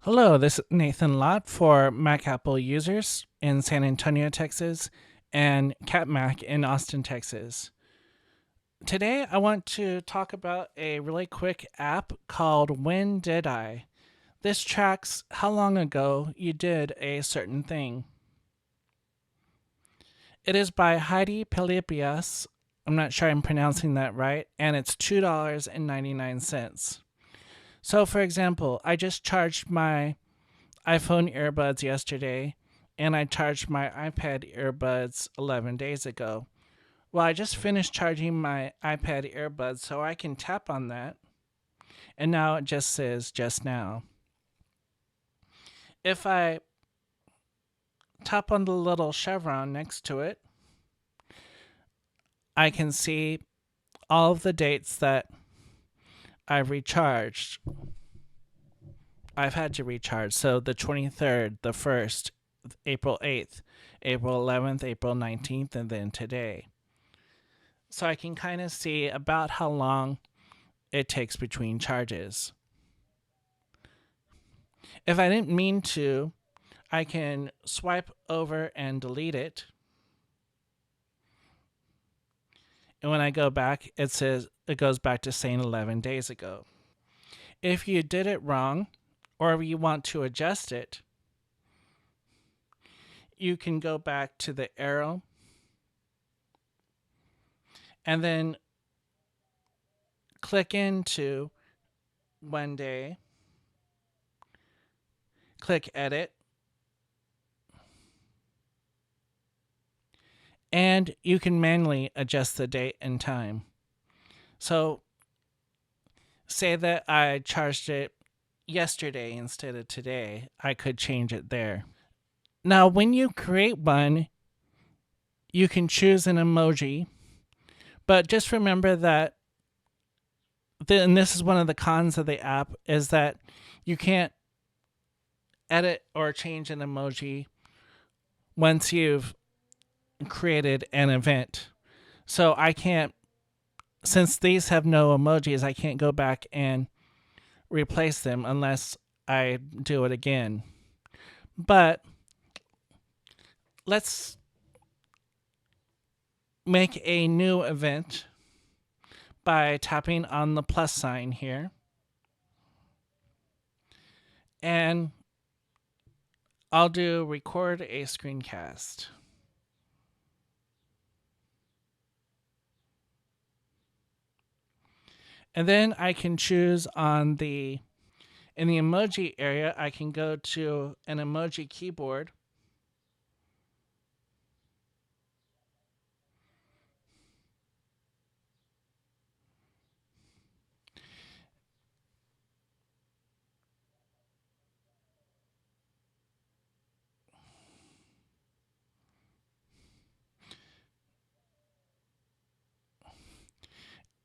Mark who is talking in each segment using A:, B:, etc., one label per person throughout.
A: Hello, this is Nathan Lott for Mac Apple users in San Antonio, Texas, and Cat Mac in Austin, Texas. Today, I want to talk about a really quick app called When Did I? This tracks how long ago you did a certain thing. It is by Heidi Pilipias. I'm not sure I'm pronouncing that right, and it's $2.99. So, for example, I just charged my iPhone earbuds yesterday, and I charged my iPad earbuds 11 days ago. Well, I just finished charging my iPad earbuds, so I can tap on that, and now it just says just now. If I tap on the little chevron next to it, I can see all of the dates that I've recharged. I've had to recharge. So the 23rd, the 1st, April 8th, April 11th, April 19th, and then today. So I can kind of see about how long it takes between charges. If I didn't mean to, I can swipe over and delete it. And when I go back, it goes back to saying 11 days ago. If you did it wrong or you want to adjust it, you can go back to the arrow and then click into one day, click edit, and you can manually adjust the date and time. So, say that I charged it yesterday instead of today, I could change it there. Now, when you create one, you can choose an emoji, but just remember that, and this is one of the cons of the app, is that you can't edit or change an emoji once you've created an event. So I can't, since these have no emojis, I can't go back and replace them unless I do it again. But let's make a new event by tapping on the plus sign here. And I'll do record a screencast. And then I can choose in the emoji area, I can go to an emoji keyboard.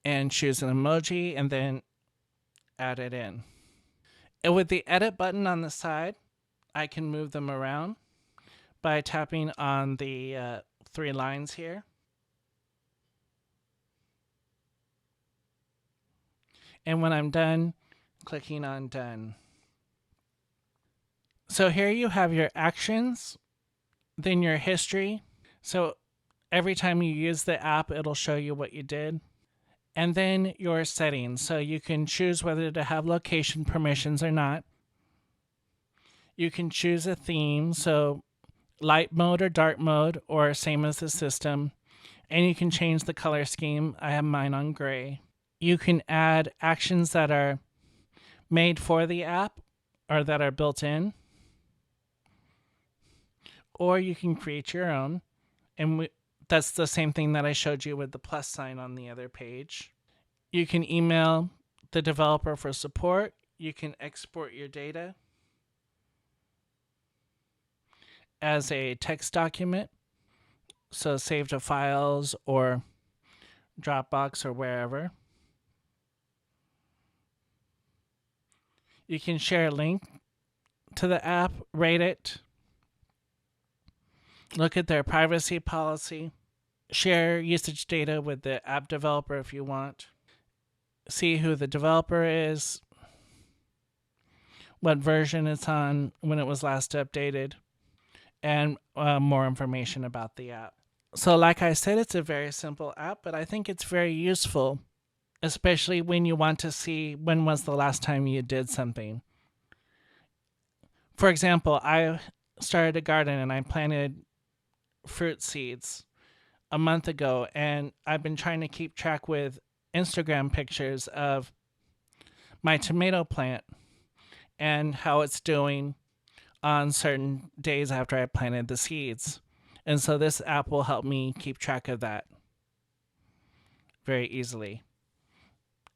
A: And choose an emoji and then add it in. And with the edit button on the side, I can move them around by tapping on the three lines here. And when I'm done, clicking on done. So here you have your actions, then your history. So every time you use the app, it'll show you what you did. And then your settings. So you can choose whether to have location permissions or not. You can choose a theme, so light mode or dark mode, or same as the system. And you can change the color scheme. I have mine on gray. You can add actions that are made for the app or that are built in. Or you can create your own. And that's the same thing that I showed you with the plus sign on the other page. You can email the developer for support. You can export your data as a text document, so save to files or Dropbox or wherever. You can share a link to the app, rate it, look at their privacy policy, share usage data with the app developer if you want, see who the developer is, what version it's on, when it was last updated, and more information about the app. So, like I said, it's a very simple app, but I think it's very useful, especially when you want to see when was the last time you did something. For example, I started a garden and I planted fruit seeds a month ago, and I've been trying to keep track with Instagram pictures of my tomato plant and how it's doing on certain days after I planted the seeds. And so this app will help me keep track of that very easily.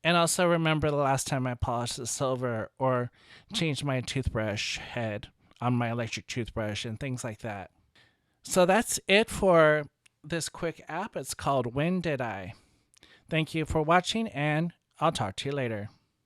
A: And also remember the last time I polished the silver or changed my toothbrush head on my electric toothbrush and things like that. So that's it for this quick app. It's called When Did I? Thank you for watching, and I'll talk to you later.